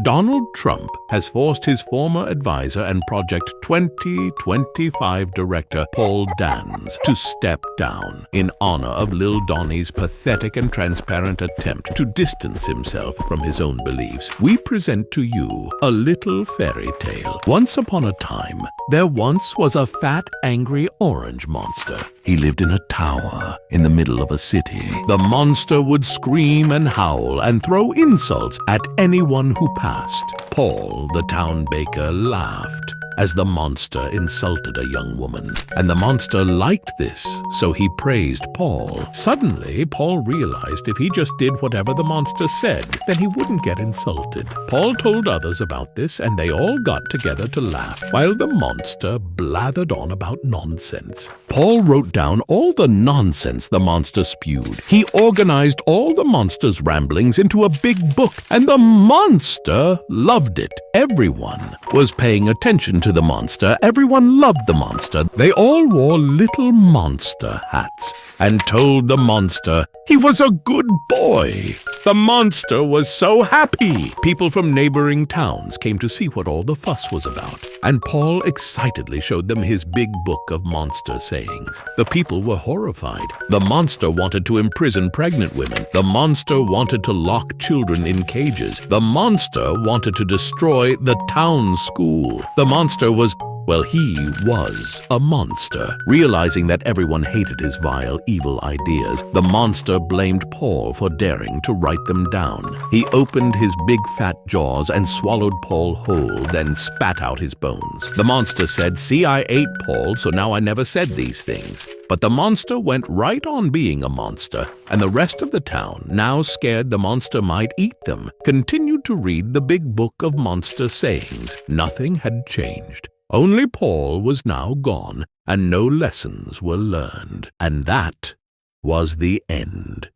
Donald Trump has forced his former advisor and Project 2025 director Paul Dans to step down in honor of Lil Donnie's pathetic and transparent attempt to distance himself from his own beliefs. We present to you a little fairy tale. Once upon a time, there once was a fat, angry orange monster. He lived in a tower in the middle of a city. The monster would scream and howl and throw insults at anyone who passed. Paul, the town baker, laughed as the monster insulted a young woman, and the monster liked this, so he praised Paul. Suddenly, Paul realized if he just did whatever the monster said, then he wouldn't get insulted. Paul told others about this, and they all got together to laugh, while the monster blathered on about nonsense. Paul wrote down all the nonsense the monster spewed. He organized all the monster's ramblings into a big book, and the monster loved it. Everyone was paying attention to the monster. Everyone loved the monster. They all wore little monster hats and told the monster he was a good boy. The monster was so happy. People from neighboring towns came to see what all the fuss was about, and Paul excitedly showed them his big book of monster sayings. The people were horrified. The monster wanted to imprison pregnant women. The monster wanted to lock children in cages. The monster wanted to destroy the town school. The monster was a monster. Realizing that everyone hated his vile, evil ideas, the monster blamed Paul for daring to write them down. He opened his big fat jaws and swallowed Paul whole, then spat out his bones. The monster said, "See, I ate Paul, so now I never said these things." But the monster went right on being a monster, and the rest of the town, now scared the monster might eat them, continued to read the big book of monster sayings. Nothing had changed. Only Paul was now gone, and no lessons were learned. And that was the end.